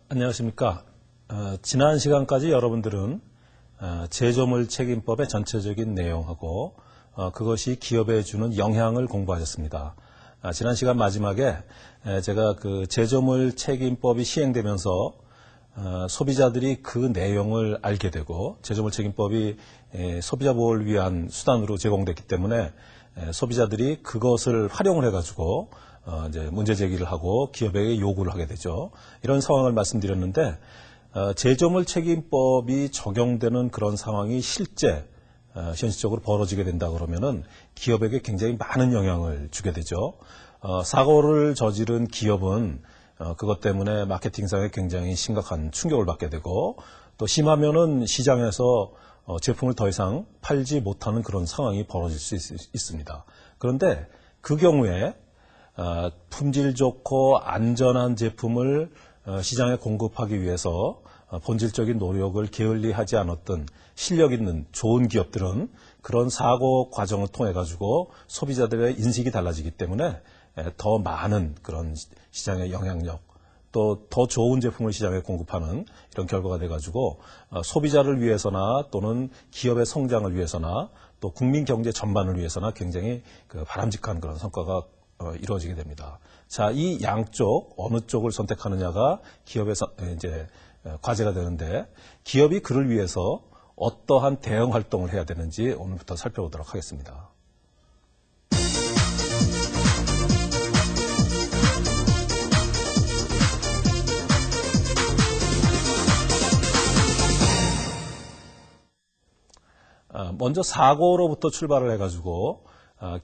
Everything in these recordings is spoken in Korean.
안녕하십니까. 지난 시간까지 여러분들은 제조물 책임법의 전체적인 내용하고 그것이 기업에 주는 영향을 공부하셨습니다. 지난 시간 마지막에 제가 그 제조물 책임법이 시행되면서 소비자들이 그 내용을 알게 되고 제조물 책임법이 소비자 보호를 위한 수단으로 제공됐기 때문에 소비자들이 그것을 활용을 해가지고 이제 문제 제기를 하고 기업에게 요구를 하게 되죠. 이런 상황을 말씀드렸는데 제조물 책임법이 적용되는 그런 상황이 실제 현실적으로 벌어지게 된다 그러면은 기업에게 굉장히 많은 영향을 주게 되죠. 사고를 저지른 기업은 그것 때문에 마케팅상에 굉장히 심각한 충격을 받게 되고 또 심하면은 시장에서 제품을 더 이상 팔지 못하는 그런 상황이 벌어질 수 있습니다. 그런데 그 경우에 품질 좋고 안전한 제품을 시장에 공급하기 위해서 본질적인 노력을 게을리하지 않았던 실력 있는 좋은 기업들은 그런 사고 과정을 통해 가지고 소비자들의 인식이 달라지기 때문에 더 많은 그런 시장의 영향력 또 더 좋은 제품을 시장에 공급하는 이런 결과가 돼가지고 소비자를 위해서나 또는 기업의 성장을 위해서나 또 국민 경제 전반을 위해서나 굉장히 바람직한 그런 성과가 이루어지게 됩니다. 자, 이 양쪽 어느 쪽을 선택하느냐가 기업에서 이제 과제가 되는데 기업이 그를 위해서 어떠한 대응 활동을 해야 되는지 오늘부터 살펴보도록 하겠습니다. 먼저 사고로부터 출발을 해가지고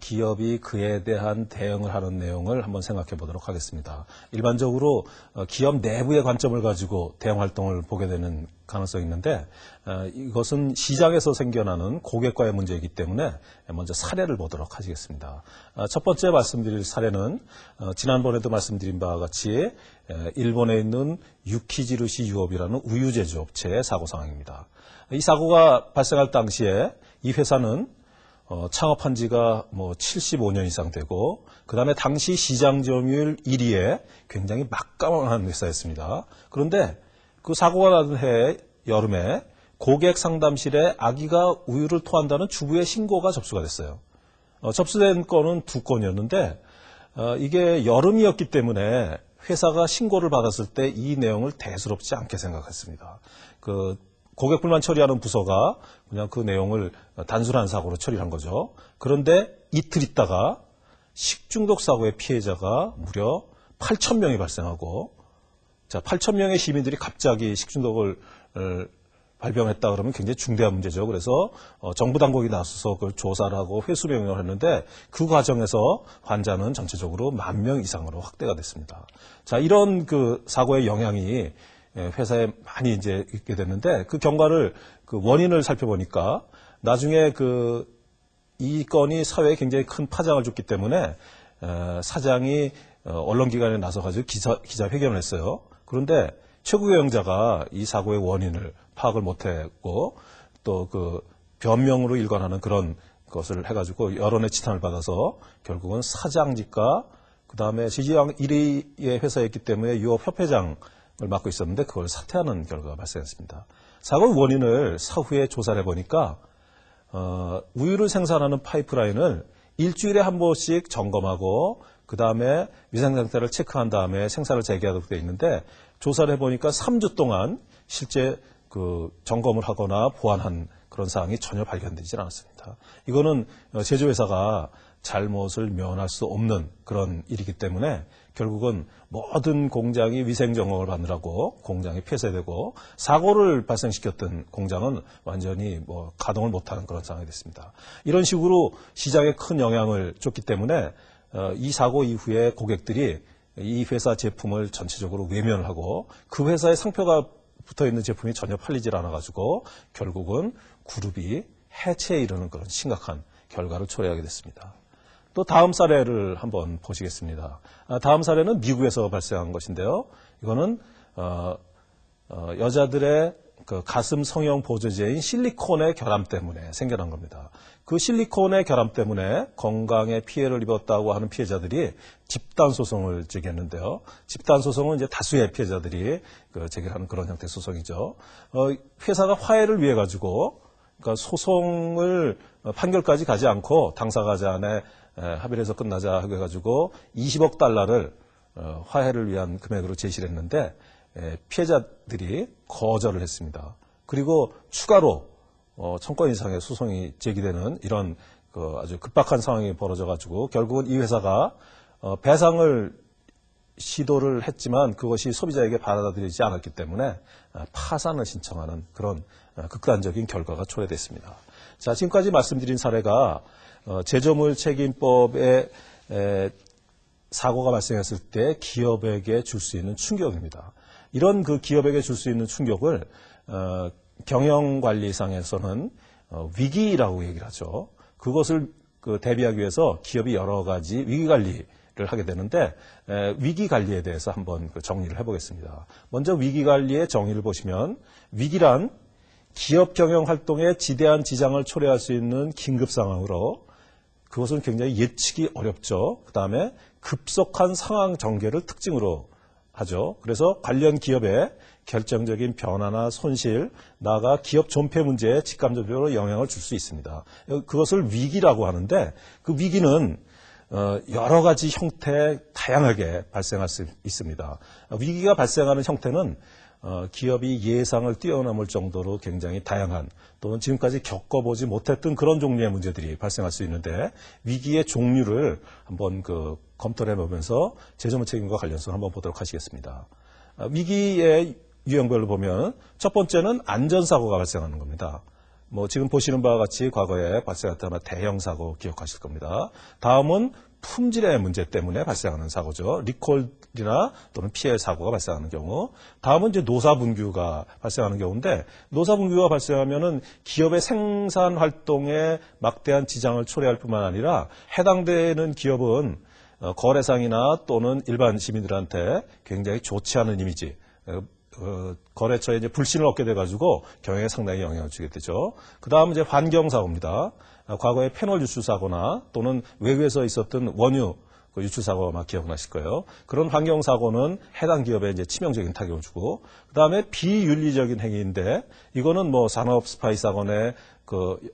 기업이 그에 대한 대응을 하는 내용을 한번 생각해 보도록 하겠습니다. 일반적으로 기업 내부의 관점을 가지고 대응 활동을 보게 되는 가능성이 있는데 이것은 시장에서 생겨나는 고객과의 문제이기 때문에 먼저 사례를 보도록 하겠습니다. 첫 번째 말씀드릴 사례는 지난번에도 말씀드린 바와 같이 일본에 있는 유키지루시 유업이라는 우유 제조업체의 사고 상황입니다. 이 사고가 발생할 당시에 이 회사는 창업한 지가 75년 이상 되고 그 다음에 당시 시장 점유율 1위에 굉장히 막강한 회사였습니다. 그런데 그 사고가 나던 해 여름에 고객 상담실에 아기가 우유를 토한다는 주부의 신고가 접수가 됐어요. 접수된 건은 2건이었는데 이게 여름이었기 때문에 회사가 신고를 받았을 때 이 내용을 대수롭지 않게 생각했습니다. 고객불만 처리하는 부서가 그냥 그 내용을 단순한 사고로 처리한 거죠. 그런데 이틀 있다가 식중독 사고의 피해자가 무려 8,000명이 발생하고, 자, 8,000명의 시민들이 갑자기 식중독을 발병했다 그러면 굉장히 중대한 문제죠. 그래서 정부 당국이 나서서 그걸 조사를 하고 회수 명령을 했는데 그 과정에서 환자는 전체적으로 10,000명 이상으로 확대가 됐습니다. 자, 이런 그 사고의 영향이 회사에 많이 이제 있게 됐는데 그 경과를 그 원인을 살펴보니까 나중에 이 건이 사회에 굉장히 큰 파장을 줬기 때문에 사장이 언론기관에 나서가지고 기자회견을 했어요. 그런데 최고 경영자가 이 사고의 원인을 파악을 못했고 또 변명으로 일관하는 그런 것을 해가지고 여론의 지탄을 받아서 결국은 사장직과 그 다음에 시장 1위의 회사였기 때문에 유업협회장 을 맡고 있었는데 그걸 사퇴하는 결과가 발생했습니다. 사고 원인을 사후에 조사를 해보니까 우유를 생산하는 파이프라인을 일주일에 한 번씩 점검하고 그 다음에 위생 상태를 체크한 다음에 생산을 재개하도록 되어 있는데 조사를 해보니까 3주 동안 실제 점검을 하거나 보완한 그런 사항이 전혀 발견되지 않았습니다. 이거는 제조회사가 잘못을 면할 수 없는 그런 일이기 때문에 결국은 모든 공장이 위생점검을 받느라고 공장이 폐쇄되고 사고를 발생시켰던 공장은 완전히 가동을 못하는 그런 상황이 됐습니다. 이런 식으로 시장에 큰 영향을 줬기 때문에 이 사고 이후에 고객들이 이 회사 제품을 전체적으로 외면을 하고 그 회사의 상표가 붙어있는 제품이 전혀 팔리질 않아가지고 결국은 그룹이 해체에 이르는 그런 심각한 결과를 초래하게 됐습니다. 또 다음 사례를 한번 보시겠습니다. 다음 사례는 미국에서 발생한 것인데요. 이거는 여자들의 그 가슴 성형 보조제인 실리콘의 결함 때문에 생겨난 겁니다. 그 실리콘의 결함 때문에 건강에 피해를 입었다고 하는 피해자들이 집단 소송을 제기했는데요. 집단 소송은 이제 다수의 피해자들이 제기하는 그런 형태의 소송이죠. 회사가 화해를 위해 가지고 그러니까 소송을 판결까지 가지 않고 당사가 간에 합의를 해서 끝나자 해가지고 20억 달러를 화해를 위한 금액으로 제시를 했는데 피해자들이 거절을 했습니다. 그리고 추가로 1000건 이상의 소송이 제기되는 이런 아주 급박한 상황이 벌어져가지고 결국은 이 회사가 배상을 시도를 했지만 그것이 소비자에게 받아들이지 않았기 때문에 파산을 신청하는 그런 극단적인 결과가 초래됐습니다. 자, 지금까지 말씀드린 사례가 제조물 책임법에 사고가 발생했을 때 기업에게 줄 수 있는 충격입니다. 이런 그 기업에게 줄 수 있는 충격을 경영관리상에서는 위기라고 얘기를 하죠. 그것을 대비하기 위해서 기업이 여러 가지 위기관리를 하게 되는데 위기관리에 대해서 한번 정리를 해보겠습니다. 먼저 위기관리의 정의를 보시면 위기란 기업 경영 활동에 지대한 지장을 초래할 수 있는 긴급 상황으로 그것은 굉장히 예측이 어렵죠. 그 다음에 급속한 상황 전개를 특징으로 하죠. 그래서 관련 기업의 결정적인 변화나 손실, 나아가 기업 존폐 문제에 직간접적으로 영향을 줄 수 있습니다. 그것을 위기라고 하는데 그 위기는 여러 가지 형태 다양하게 발생할 수 있습니다. 위기가 발생하는 형태는 기업이 예상을 뛰어넘을 정도로 굉장히 다양한 또는 지금까지 겪어보지 못했던 그런 종류의 문제들이 발생할 수 있는데 위기의 종류를 한번 검토를 해보면서 제조물 책임과 관련해서 한번 보도록 하시겠습니다. 위기의 유형별로 보면 첫 번째는 안전사고가 발생하는 겁니다. 지금 보시는 바와 같이 과거에 발생했던 대형 사고 기억하실 겁니다. 다음은 품질의 문제 때문에 발생하는 사고죠. 리콜이나 또는 피해 사고가 발생하는 경우. 다음은 이제 노사분규가 발생하는 경우인데 노사분규가 발생하면은 기업의 생산 활동에 막대한 지장을 초래할 뿐만 아니라 해당되는 기업은 거래상이나 또는 일반 시민들한테 굉장히 좋지 않은 이미지, 거래처에 이제 불신을 얻게 돼가지고 경영에 상당히 영향을 주게 되죠. 그 다음 이제 환경사고입니다. 과거에 페놀 유출 사고나 또는 외국에서 있었던 원유 유출 사고가 막 기억나실 거예요. 그런 환경 사고는 해당 기업에 이제 치명적인 타격을 주고, 그 다음에 비윤리적인 행위인데 이거는 산업 스파이 사건에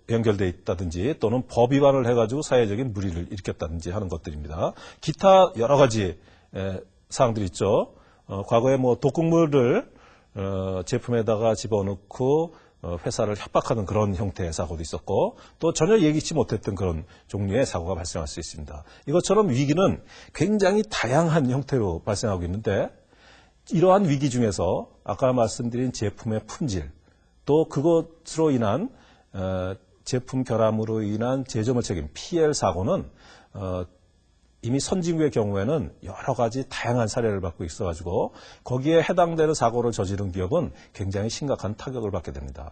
연결돼 있다든지 또는 법 위반을 해가지고 사회적인 물의를 일으켰다든지 하는 것들입니다. 기타 여러 가지 사항들이 있죠. 과거에 독극물을 제품에다가 집어넣고 회사를 협박하는 그런 형태의 사고도 있었고 또 전혀 예기치 못했던 그런 종류의 사고가 발생할 수 있습니다. 이것처럼 위기는 굉장히 다양한 형태로 발생하고 있는데 이러한 위기 중에서 아까 말씀드린 제품의 품질 또 그것으로 인한 제품 결함으로 인한 제조물 책임 PL 사고는 이미 선진국의 경우에는 여러 가지 다양한 사례를 받고 있어가지고 거기에 해당되는 사고를 저지른 기업은 굉장히 심각한 타격을 받게 됩니다.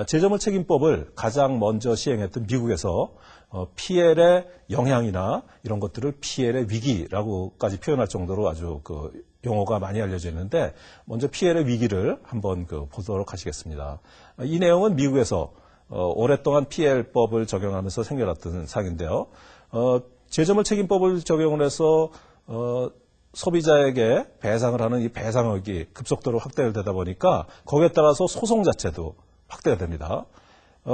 제조물 책임법을 가장 먼저 시행했던 미국에서 PL의 영향이나 이런 것들을 PL의 위기라고까지 표현할 정도로 아주 용어가 많이 알려져 있는데 먼저 PL의 위기를 한번 보도록 하시겠습니다. 이 내용은 미국에서 오랫동안 PL법을 적용하면서 생겨났던 사항인데요. 제조물 책임법을 적용을 해서 소비자에게 배상을 하는 이 배상액이 급속도로 확대되다 보니까 거기에 따라서 소송 자체도 확대가 됩니다.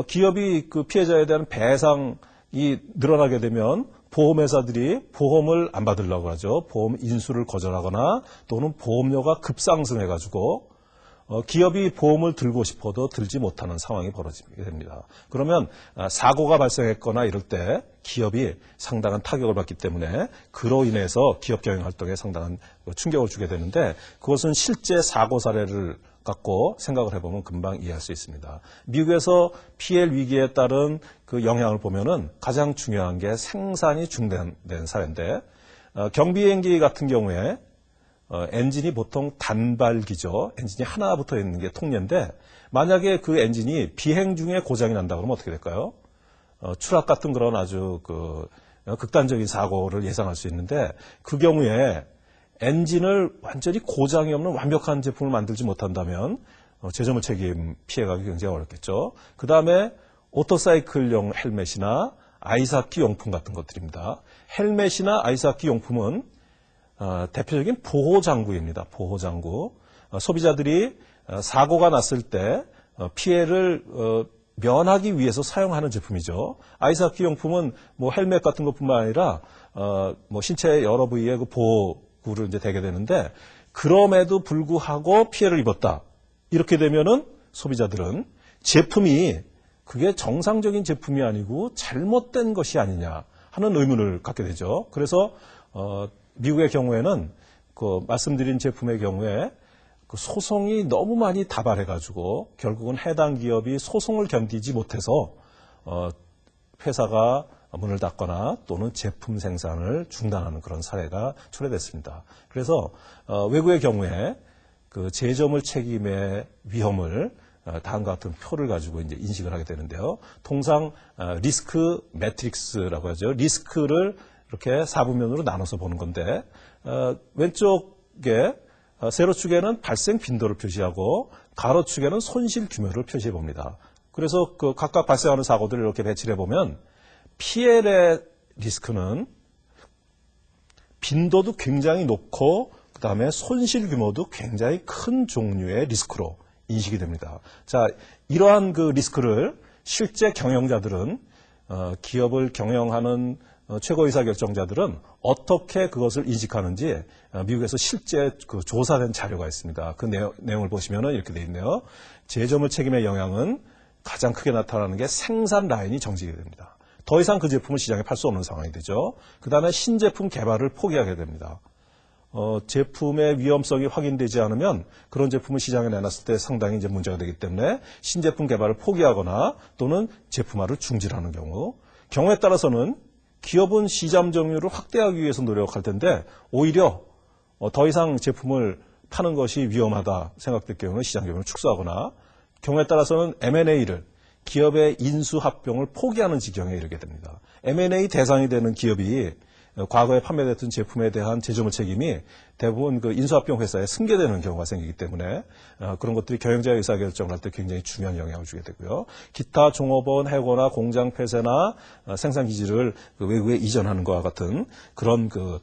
기업이 피해자에 대한 배상이 늘어나게 되면 보험회사들이 보험을 안 받으려고 하죠. 보험 인수를 거절하거나 또는 보험료가 급상승해가지고 기업이 보험을 들고 싶어도 들지 못하는 상황이 벌어지게 됩니다. 그러면 사고가 발생했거나 이럴 때 기업이 상당한 타격을 받기 때문에 그로 인해서 기업 경영 활동에 상당한 충격을 주게 되는데 그것은 실제 사고 사례를 갖고 생각을 해보면 금방 이해할 수 있습니다. 미국에서 PL 위기에 따른 영향을 보면은 가장 중요한 게 생산이 중단된 사례인데 경비행기 같은 경우에 엔진이 보통 단발기죠. 엔진이 하나 붙어 있는 게 통례인데 만약에 그 엔진이 비행 중에 고장이 난다 그러면 어떻게 될까요? 추락 같은 그런 아주 극단적인 사고를 예상할 수 있는데 그 경우에 엔진을 완전히 고장이 없는 완벽한 제품을 만들지 못한다면 제조물 책임 피해가기 굉장히 어렵겠죠. 그 다음에 오토사이클용 헬멧이나 아이스하키 용품 같은 것들입니다. 헬멧이나 아이스하키 용품은 대표적인 보호장구입니다. 보호장구. 소비자들이 사고가 났을 때 피해를 면하기 위해서 사용하는 제품이죠. 아이스하키 용품은 뭐 헬멧 같은 것뿐만 아니라 뭐 신체 여러 부위에 그 보호구를 이제 대게 되는데 그럼에도 불구하고 피해를 입었다. 이렇게 되면은 소비자들은 제품이 그게 정상적인 제품이 아니고 잘못된 것이 아니냐 하는 의문을 갖게 되죠. 그래서 미국의 경우에는 그 말씀드린 제품의 경우에 그 소송이 너무 많이 다발해가지고 결국은 해당 기업이 소송을 견디지 못해서 회사가 문을 닫거나 또는 제품 생산을 중단하는 그런 사례가 초래됐습니다. 그래서 외국의 경우에 그 제조물 책임의 위험을 다음과 같은 표를 가지고 이제 인식을 하게 되는데요. 통상 리스크 매트릭스라고 하죠. 리스크를 이렇게 4분면으로 나눠서 보는 건데 왼쪽에 세로축에는 발생 빈도를 표시하고 가로축에는 손실 규모를 표시해 봅니다. 그래서 그 각각 발생하는 사고들을 이렇게 배치해 보면 피해의 리스크는 빈도도 굉장히 높고 그다음에 손실 규모도 굉장히 큰 종류의 리스크로 인식이 됩니다. 자, 이러한 그 리스크를 실제 경영자들은 기업을 경영하는 최고 의사결정자들은 어떻게 그것을 인식하는지 미국에서 실제 그 조사된 자료가 있습니다. 그 내용을 보시면은 이렇게 되어 있네요. 제조물 책임의 영향은 가장 크게 나타나는 게 생산 라인이 정지게 됩니다. 더 이상 그 제품을 시장에 팔 수 없는 상황이 되죠. 그 다음에 신제품 개발을 포기하게 됩니다. 제품의 위험성이 확인되지 않으면 그런 제품을 시장에 내놨을 때 상당히 이제 문제가 되기 때문에 신제품 개발을 포기하거나 또는 제품화를 중지하는 경우에 따라서는 기업은 시장 점유율을 확대하기 위해서 노력할 텐데 오히려 더 이상 제품을 파는 것이 위험하다 생각될 경우는 시장 점유율을 축소하거나 경우에 따라서는 M&A를 기업의 인수합병을 포기하는 지경에 이르게 됩니다. M&A 대상이 되는 기업이 과거에 판매됐던 제품에 대한 제조물 책임이 대부분 그 인수합병 회사에 승계되는 경우가 생기기 때문에 그런 것들이 경영자의 의사결정을 할 때 굉장히 중요한 영향을 주게 되고요. 기타 종업원 해고나 공장 폐쇄나 생산 기지를 그 외국에 이전하는 것과 같은 그런 그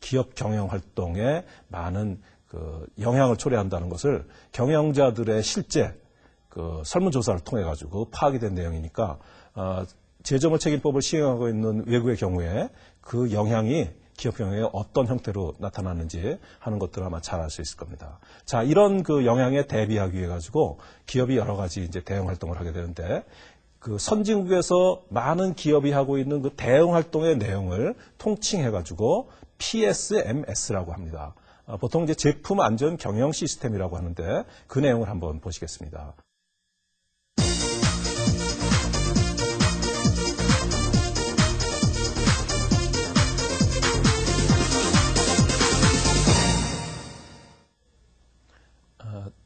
기업 경영 활동에 많은 그 영향을 초래한다는 것을 경영자들의 실제 그 설문조사를 통해 가지고 파악이 된 내용이니까 제조물 책임법을 시행하고 있는 외국의 경우에 그 영향이 기업 경영에 어떤 형태로 나타나는지 하는 것들을 아마 잘 알 수 있을 겁니다. 자, 이런 그 영향에 대비하기 위해 가지고 기업이 여러 가지 이제 대응 활동을 하게 되는데 그 선진국에서 많은 기업이 하고 있는 그 대응 활동의 내용을 통칭해 가지고 PSMS라고 합니다. 보통 이제 제품 안전 경영 시스템이라고 하는데 그 내용을 한번 보시겠습니다.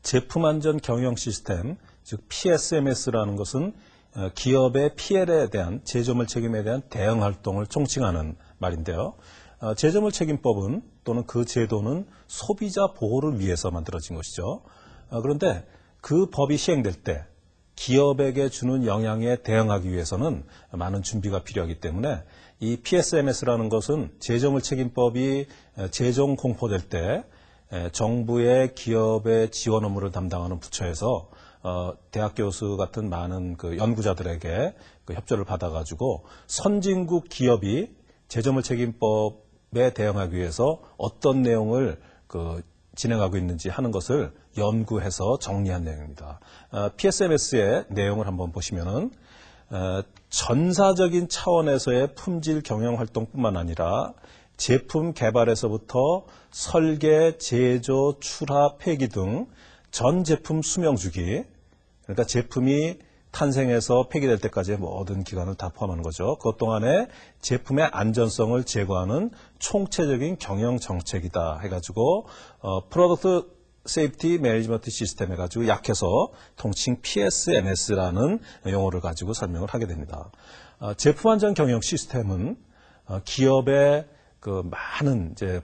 제품 안전 경영 시스템, 즉 PSMS라는 것은 기업의 피해에 대한 제조물 책임에 대한 대응 활동을 총칭하는 말인데요. 제조물 책임법은 또는 그 제도는 소비자 보호를 위해서 만들어진 것이죠. 그런데 그 법이 시행될 때 기업에게 주는 영향에 대응하기 위해서는 많은 준비가 필요하기 때문에 이 PSMS라는 것은 제조물 책임법이 제정 공포될 때 정부의 기업의 지원 업무를 담당하는 부처에서 대학 교수 같은 많은 그 연구자들에게 그 협조를 받아가지고 선진국 기업이 제조물 책임법에 대응하기 위해서 어떤 내용을 그 진행하고 있는지 하는 것을 연구해서 정리한 내용입니다. PSMS의 내용을 한번 보시면은 전사적인 차원에서의 품질 경영 활동뿐만 아니라 제품 개발에서부터 설계, 제조, 출하, 폐기 등 전 제품 수명 주기, 그러니까 제품이 탄생해서 폐기될 때까지의 모든 기간을 다 포함하는 거죠. 그것 동안에 제품의 안전성을 제고하는 총체적인 경영 정책이다 해가지고 프로덕트 세이프티 매니지먼트 시스템 해가지고 약해서 통칭 PSMS라는 용어를 가지고 설명을 하게 됩니다. 제품 안전 경영 시스템은 기업의 그 많은 이제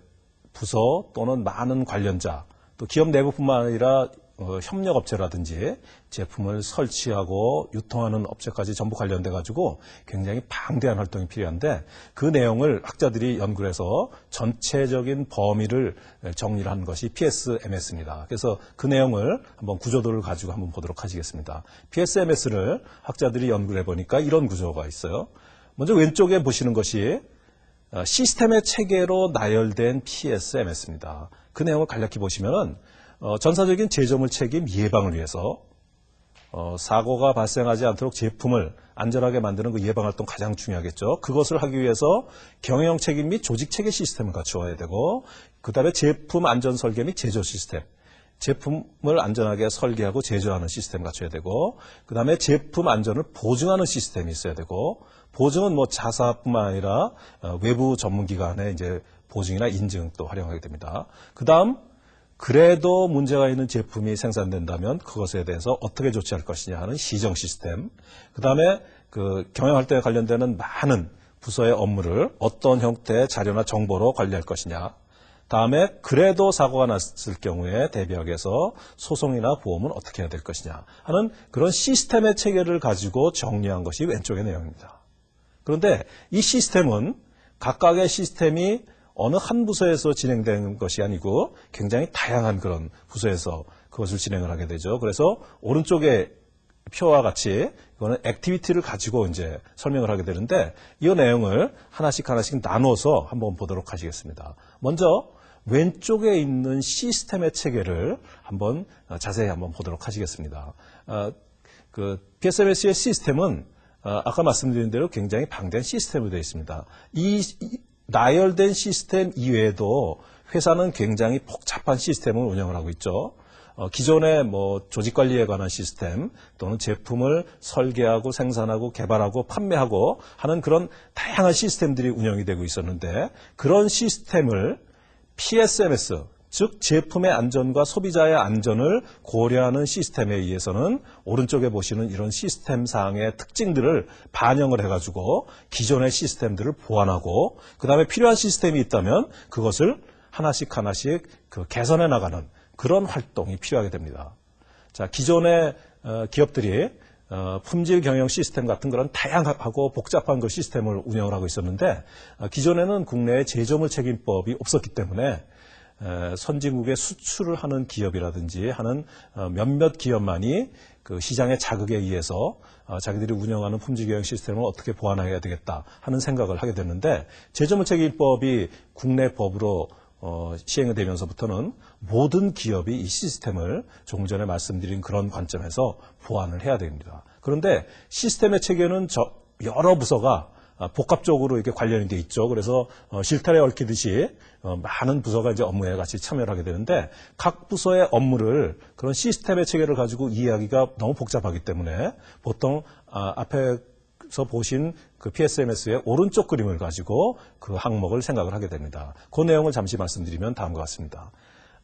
부서 또는 많은 관련자 또 기업 내부뿐만 아니라 협력업체라든지 제품을 설치하고 유통하는 업체까지 전부 관련돼 가지고 굉장히 방대한 활동이 필요한데 그 내용을 학자들이 연구를 해서 전체적인 범위를 정리를 한 것이 PSMS입니다. 그래서 그 내용을 한번 구조도를 가지고 한번 보도록 하시겠습니다. PSMS를 학자들이 연구를 해보니까 이런 구조가 있어요. 먼저 왼쪽에 보시는 것이 시스템의 체계로 나열된 PSMS입니다. 그 내용을 간략히 보시면은 전사적인 제조물 책임 예방을 위해서 사고가 발생하지 않도록 제품을 안전하게 만드는 그 예방 활동 가장 중요하겠죠. 그것을 하기 위해서 경영 책임 및 조직 체계 시스템을 갖추어야 되고 그다음에 제품 안전 설계 및 제조 시스템. 제품을 안전하게 설계하고 제조하는 시스템을 갖춰야 되고 그다음에 제품 안전을 보증하는 시스템이 있어야 되고 보증은 뭐 자사뿐만 아니라 외부 전문기관의 이제 보증이나 인증도 활용하게 됩니다. 그다음 그래도 문제가 있는 제품이 생산된다면 그것에 대해서 어떻게 조치할 것이냐 하는 시정 시스템. 그다음에 그 경영 활동에 관련되는 많은 부서의 업무를 어떤 형태의 자료나 정보로 관리할 것이냐. 다음에 그래도 사고가 났을 경우에 대비하기 위해서 소송이나 보험은 어떻게 해야 될 것이냐 하는 그런 시스템의 체계를 가지고 정리한 것이 왼쪽의 내용입니다. 그런데 이 시스템은 각각의 시스템이 어느 한 부서에서 진행되는 것이 아니고 굉장히 다양한 그런 부서에서 그것을 진행을 하게 되죠. 그래서 오른쪽에 표와 같이 이거는 액티비티를 가지고 이제 설명을 하게 되는데 이 내용을 하나씩 나눠서 한번 보도록 하시겠습니다. 먼저 왼쪽에 있는 시스템의 체계를 한번 자세히 한번 보도록 하시겠습니다. 그 PSMS의 시스템은 아까 말씀드린 대로 굉장히 방대한 시스템으로 되어 있습니다. 이 나열된 시스템 이외에도 회사는 굉장히 복잡한 시스템을 운영을 하고 있죠. 기존의 뭐 조직 관리에 관한 시스템 또는 제품을 설계하고 생산하고 개발하고 판매하고 하는 그런 다양한 시스템들이 운영이 되고 있었는데 그런 시스템을 PSMS, 즉 제품의 안전과 소비자의 안전을 고려하는 시스템에 의해서는 오른쪽에 보시는 이런 시스템상의 특징들을 반영을 해가지고 기존의 시스템들을 보완하고 그 다음에 필요한 시스템이 있다면 그것을 하나씩 그 개선해 나가는 그런 활동이 필요하게 됩니다. 자, 기존의 기업들이 품질 경영 시스템 같은 그런 다양하고 복잡한 그 시스템을 운영을 하고 있었는데 기존에는 국내에 제조물 책임법이 없었기 때문에 선진국에 수출을 하는 기업이라든지 하는 몇몇 기업만이 그 시장의 자극에 의해서 자기들이 운영하는 품질 경영 시스템을 어떻게 보완해야 되겠다 하는 생각을 하게 됐는데 제조물 책임법이 국내 법으로 시행이 되면서부터는 모든 기업이 이 시스템을 조금 전에 말씀드린 그런 관점에서 보완을 해야 됩니다. 그런데 시스템의 체계는 여러 부서가 복합적으로 이렇게 관련이 돼 있죠. 그래서 실타래 얽히듯이 많은 부서가 이제 업무에 같이 참여를 하게 되는데 각 부서의 업무를 그런 시스템의 체계를 가지고 이해하기가 너무 복잡하기 때문에 보통 앞에서 보신 그 PSMS의 오른쪽 그림을 가지고 그 항목을 생각을 하게 됩니다. 그 내용을 잠시 말씀드리면 다음과 같습니다.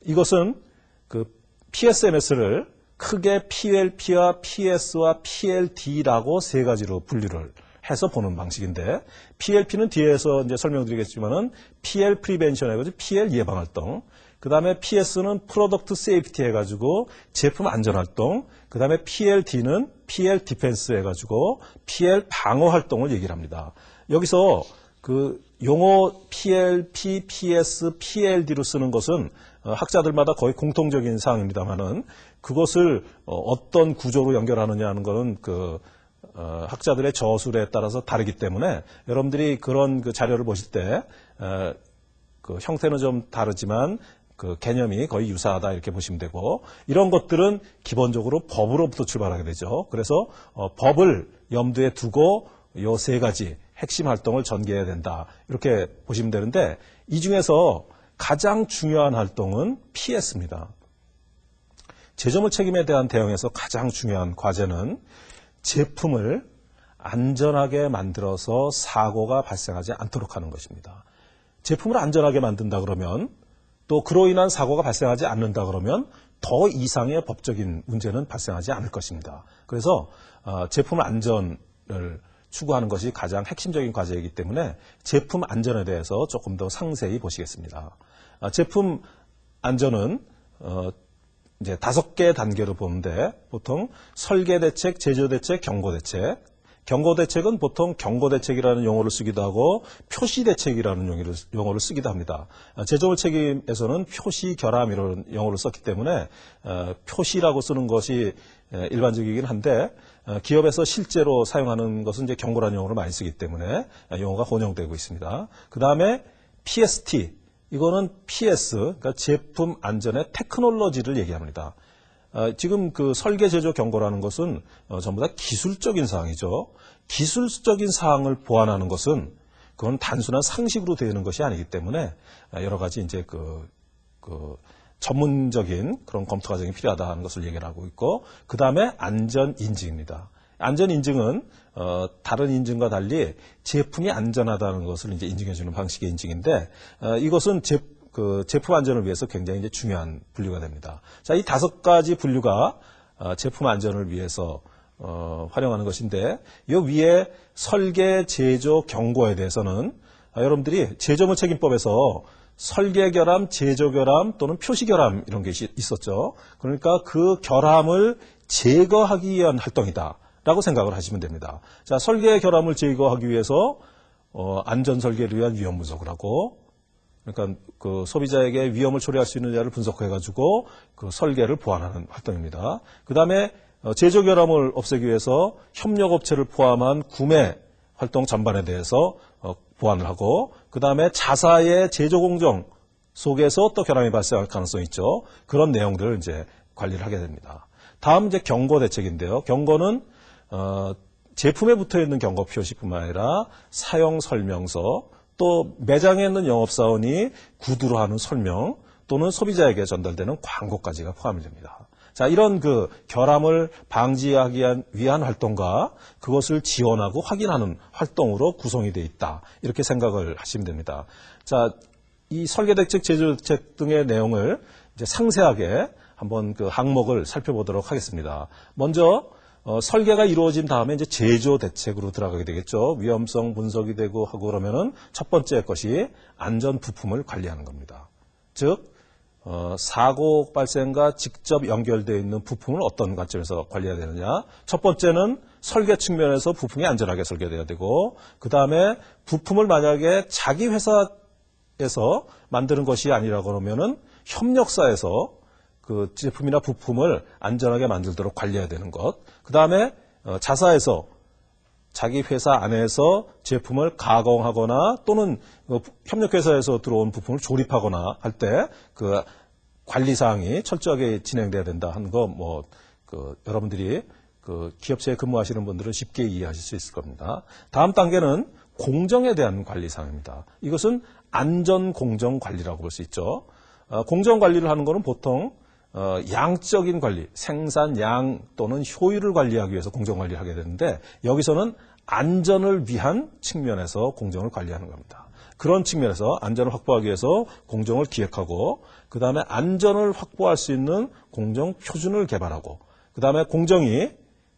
이것은 그 PSMS를 크게 PLP와 PS와 PLD라고 세 가지로 분류를 해서 보는 방식인데 PLP는 뒤에서 이제 설명드리겠지만은 PL 프리벤션 해가지고 PL 예방 활동, 그 다음에 PS는 프로덕트 세이프티 해가지고 제품 안전 활동, 그 다음에 PLD는 PL 디펜스 해가지고 PL 방어 활동을 얘기를 합니다. 여기서 그 용어 PLP, PS, PLD로 쓰는 것은 학자들마다 거의 공통적인 사항입니다만은 그것을 어떤 구조로 연결하느냐 하는 것은 학자들의 저술에 따라서 다르기 때문에 여러분들이 그런 그 자료를 보실 때 그 형태는 좀 다르지만 그 개념이 거의 유사하다 이렇게 보시면 되고 이런 것들은 기본적으로 법으로부터 출발하게 되죠. 그래서 법을 염두에 두고 요 세 가지 핵심 활동을 전개해야 된다 이렇게 보시면 되는데 이 중에서 가장 중요한 활동은 PS입니다. 제조물 책임에 대한 대응에서 가장 중요한 과제는 제품을 안전하게 만들어서 사고가 발생하지 않도록 하는 것입니다. 제품을 안전하게 만든다 그러면 또 그로 인한 사고가 발생하지 않는다 그러면 더 이상의 법적인 문제는 발생하지 않을 것입니다. 그래서 제품 안전을 추구하는 것이 가장 핵심적인 과제이기 때문에 제품 안전에 대해서 조금 더 상세히 보시겠습니다. 제품 안전은 이제 5개의 단계로 보는데 보통 설계대책, 제조대책, 경고대책. 경고대책은 보통 경고대책이라는 용어를 쓰기도 하고 표시대책이라는 용어를 쓰기도 합니다. 제조물 책임에서는 표시결함 이런 용어를 썼기 때문에 표시라고 쓰는 것이 일반적이긴 한데 기업에서 실제로 사용하는 것은 이제 경고라는 용어를 많이 쓰기 때문에 용어가 혼용되고 있습니다. 그 다음에 PST, 이거는 PS, 그러니까 제품 안전의 테크놀로지를 얘기합니다. 지금 그 설계 제조 경고라는 것은 전부 다 기술적인 사항이죠. 기술적인 사항을 보완하는 것은 그건 단순한 상식으로 되는 것이 아니기 때문에 여러 가지 이제 그 전문적인 그런 검토 과정이 필요하다는 것을 얘기를 하고 있고, 그 다음에 안전 인증입니다. 안전 인증은 다른 인증과 달리 제품이 안전하다는 것을 이제 인증해주는 방식의 인증인데, 이것은 제품 안전을 위해서 굉장히 이제 중요한 분류가 됩니다. 자, 이 5가지 분류가 제품 안전을 위해서 활용하는 것인데, 이 위에 설계, 제조, 경고에 대해서는 여러분들이 제조물 책임법에서 설계 결함, 제조 결함 또는 표시 결함 이런 게 있었죠. 그러니까 그 결함을 제거하기 위한 활동이다라고 생각을 하시면 됩니다. 자, 설계 결함을 제거하기 위해서 안전 설계를 위한 위험 분석을 하고, 그러니까 그 소비자에게 위험을 초래할 수 있는 자를 분석해가지고 그 설계를 보완하는 활동입니다. 그 다음에 제조 결함을 없애기 위해서 협력업체를 포함한 구매 활동 전반에 대해서 보완을 하고, 그 다음에 자사의 제조 공정 속에서 또 결함이 발생할 가능성이 있죠. 그런 내용들을 이제 관리를 하게 됩니다. 다음 이제 경고 대책인데요. 경고는 제품에 붙어 있는 경고 표시뿐만 아니라 사용 설명서, 또 매장에 있는 영업사원이 구두로 하는 설명, 또는 소비자에게 전달되는 광고까지가 포함이 됩니다. 자, 이런 그 결함을 방지하기 위한 활동과 그것을 지원하고 확인하는 활동으로 구성이 되어 있다, 이렇게 생각을 하시면 됩니다. 자, 이 설계대책, 제조대책 등의 내용을 이제 상세하게 한번 그 항목을 살펴보도록 하겠습니다. 먼저 설계가 이루어진 다음에 이제 제조 대책으로 들어가게 되겠죠. 위험성 분석이 되고 하고 그러면은 첫 번째 것이 안전 부품을 관리하는 겁니다. 즉 사고 발생과 직접 연결되어 있는 부품을 어떤 관점에서 관리해야 되느냐. 첫 번째는 설계 측면에서 부품이 안전하게 설계돼야 되고, 그 다음에 부품을 만약에 자기 회사에서 만드는 것이 아니라 그러면은 협력사에서 그 제품이나 부품을 안전하게 만들도록 관리해야 되는 것. 그 다음에 자사에서 자기 회사 안에서 제품을 가공하거나 또는 협력회사에서 들어온 부품을 조립하거나 할 때 그 관리사항이 철저하게 진행돼야 된다 하는 거, 여러분들이 그 기업체에 근무하시는 분들은 쉽게 이해하실 수 있을 겁니다. 다음 단계는 공정에 대한 관리사항입니다. 이것은 안전공정관리라고 볼 수 있죠. 공정관리를 하는 것은 보통 양적인 관리, 생산, 또는 효율을 관리하기 위해서 공정관리를 하게 되는데, 여기서는 안전을 위한 측면에서 공정을 관리하는 겁니다. 그런 측면에서 안전을 확보하기 위해서 공정을 기획하고, 그 다음에 안전을 확보할 수 있는 공정 표준을 개발하고, 그 다음에 공정이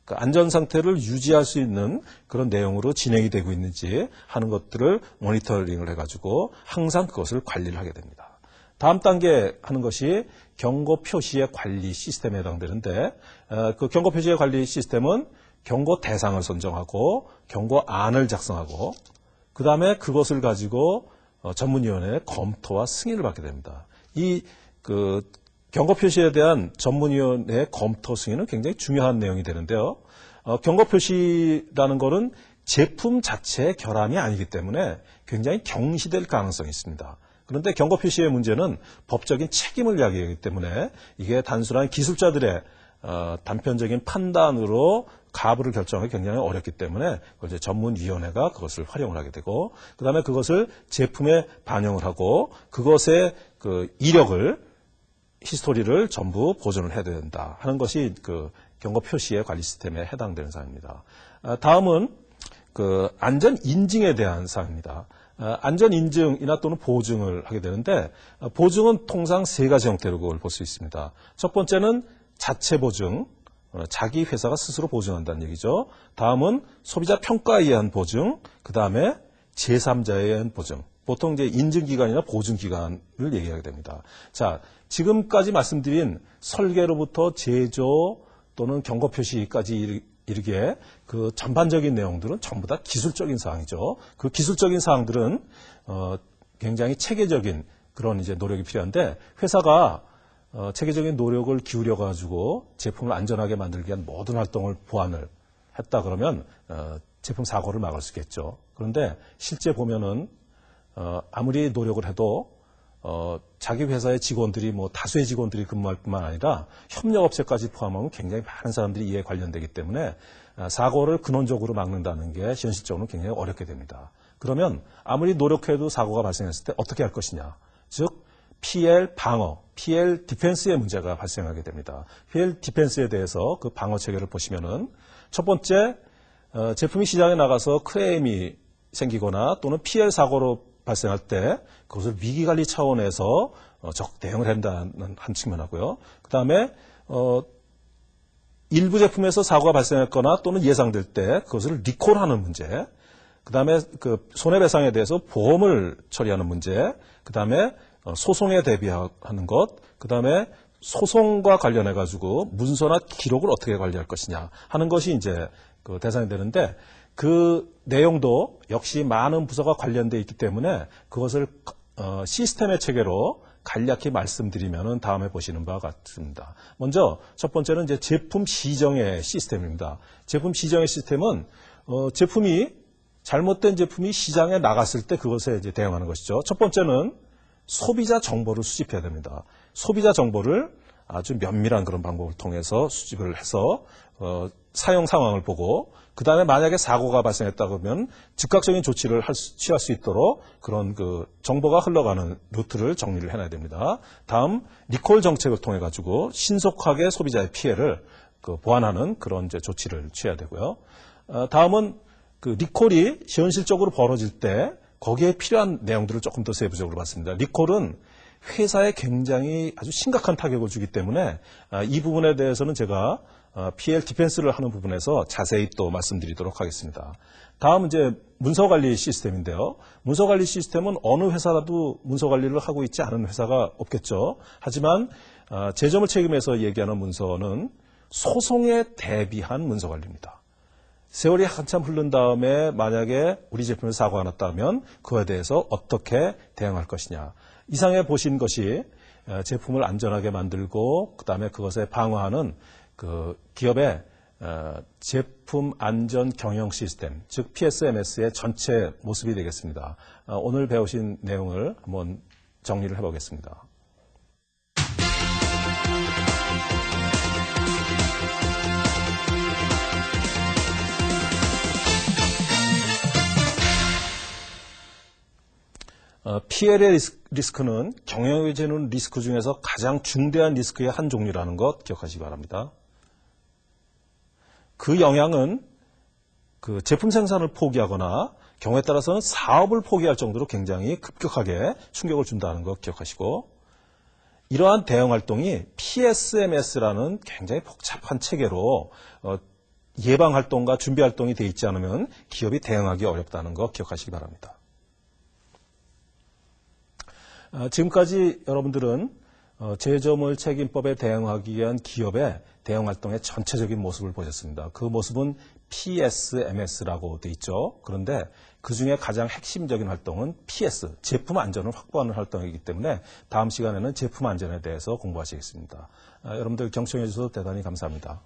그 안전 상태를 유지할 수 있는 그런 내용으로 진행이 되고 있는지 하는 것들을 모니터링을 해가지고 항상 그것을 관리를 하게 됩니다. 다음 단계 하는 것이 경고 표시의 관리 시스템에 해당되는데, 그 경고 표시의 관리 시스템은 경고 대상을 선정하고 경고안을 작성하고, 그 다음에 그것을 가지고 전문위원회의 검토와 승인을 받게 됩니다. 이 그 경고 표시에 대한 전문위원회의 검토 승인은 굉장히 중요한 내용이 되는데요. 경고 표시라는 것은 제품 자체의 결함이 아니기 때문에 굉장히 경시될 가능성이 있습니다. 그런데 경고 표시의 문제는 법적인 책임을 이야기하기 때문에 이게 단순한 기술자들의 단편적인 판단으로 가부를 결정하기 굉장히 어렵기 때문에 이제 전문위원회가 그것을 활용을 하게 되고, 그 다음에 그것을 제품에 반영을 하고 그것의 그 이력을, 히스토리를 전부 보존을 해야 된다 하는 것이 그 경고 표시의 관리 시스템에 해당되는 사항입니다. 다음은 그 안전 인증에 대한 사항입니다. 안전 인증이나 또는 보증을 하게 되는데, 보증은 통상 3가지 형태로 그걸 볼 수 있습니다. 첫 번째는 자체 보증, 자기 회사가 스스로 보증한다는 얘기죠. 다음은 소비자 평가에 의한 보증, 그 다음에 제3자에 의한 보증. 보통 이제 인증기간이나 보증기간을 얘기하게 됩니다. 자, 지금까지 말씀드린 설계로부터 제조 또는 경고 표시까지 이르게 그 전반적인 내용들은 전부 다 기술적인 사항이죠. 그 기술적인 사항들은 굉장히 체계적인 그런 이제 노력이 필요한데 회사가 체계적인 노력을 기울여 가지고 제품을 안전하게 만들기 위한 모든 활동을 보완을 했다 그러면 제품 사고를 막을 수 있겠죠. 그런데 실제 보면은 아무리 노력을 해도 자기 회사의 직원들이 뭐 다수의 직원들이 근무할 뿐만 아니라 협력업체까지 포함하면 굉장히 많은 사람들이 이에 관련되기 때문에 사고를 근원적으로 막는다는 게 현실적으로는 굉장히 어렵게 됩니다. 그러면 아무리 노력해도 사고가 발생했을 때 어떻게 할 것이냐. 즉 PL 방어, PL 디펜스의 문제가 발생하게 됩니다. PL 디펜스에 대해서 그 방어 체계를 보시면은 첫 번째 제품이 시장에 나가서 클레임이 생기거나 또는 PL 사고로 발생할 때 그것을 위기관리 차원에서 적극 대응을 한다는 한 측면하고요. 그 다음에 일부 제품에서 사고가 발생했거나 또는 예상될 때 그것을 리콜하는 문제, 그 다음에 그 손해배상에 대해서 보험을 처리하는 문제, 그 다음에 소송에 대비하는 것, 그 다음에 소송과 관련해 가지고 문서나 기록을 어떻게 관리할 것이냐 하는 것이 이제 그 대상이 되는데 그 내용도 역시 많은 부서가 관련돼 있기 때문에 그것을 시스템의 체계로 간략히 말씀드리면은 다음에 보시는 바와 같습니다. 먼저 첫 번째는 이제 제품 시정의 시스템입니다. 제품 시정의 시스템은 제품이 잘못된 제품이 시장에 나갔을 때 그것에 이제 대응하는 것이죠. 첫 번째는 소비자 정보를 수집해야 됩니다. 소비자 정보를 아주 면밀한 그런 방법을 통해서 수집을 해서 사용 상황을 보고 그 다음에 만약에 사고가 발생했다 그러면 즉각적인 조치를 취할 수 있도록 그런 그 정보가 흘러가는 루트를 정리를 해놔야 됩니다. 다음 리콜 정책을 통해 가지고 신속하게 소비자의 피해를 보완하는 그런 이제 조치를 취해야 되고요. 다음은 그 리콜이 현실적으로 벌어질 때 거기에 필요한 내용들을 조금 더 세부적으로 봤습니다. 리콜은 회사에 굉장히 아주 심각한 타격을 주기 때문에 이 부분에 대해서는 제가 PL 디펜스를 하는 부분에서 자세히 또 말씀드리도록 하겠습니다. 다음 이제 문서관리 시스템인데요. 문서관리 시스템은 어느 회사라도 문서관리를 하고 있지 않은 회사가 없겠죠. 하지만 제점을 책임해서 얘기하는 문서는 소송에 대비한 문서관리입니다. 세월이 한참 흐른 다음에 만약에 우리 제품에 사고가 났다면 그거에 대해서 어떻게 대응할 것이냐. 이상에 보신 것이 제품을 안전하게 만들고 그다음에 그것에 방어하는 그 기업의 제품 안전 경영 시스템, 즉 PSMS의 전체 모습이 되겠습니다. 오늘 배우신 내용을 한번 정리를 해보겠습니다. PL의 리스크는 경영에 지는 리스크 중에서 가장 중대한 리스크의 한 종류라는 것 기억하시기 바랍니다. 그 영향은 그 제품 생산을 포기하거나 경우에 따라서는 사업을 포기할 정도로 굉장히 급격하게 충격을 준다는 것 기억하시고 이러한 대응 활동이 PSMS라는 굉장히 복잡한 체계로 예방 활동과 준비 활동이 되어 있지 않으면 기업이 대응하기 어렵다는 것 기억하시기 바랍니다. 지금까지 여러분들은 제조물 책임법에 대응하기 위한 기업의 대응 활동의 전체적인 모습을 보셨습니다. 그 모습은 PSMS라고 되어 있죠. 그런데 그중에 가장 핵심적인 활동은 PS, 제품 안전을 확보하는 활동이기 때문에 다음 시간에는 제품 안전에 대해서 공부하시겠습니다. 여러분들 경청해 주셔서 대단히 감사합니다.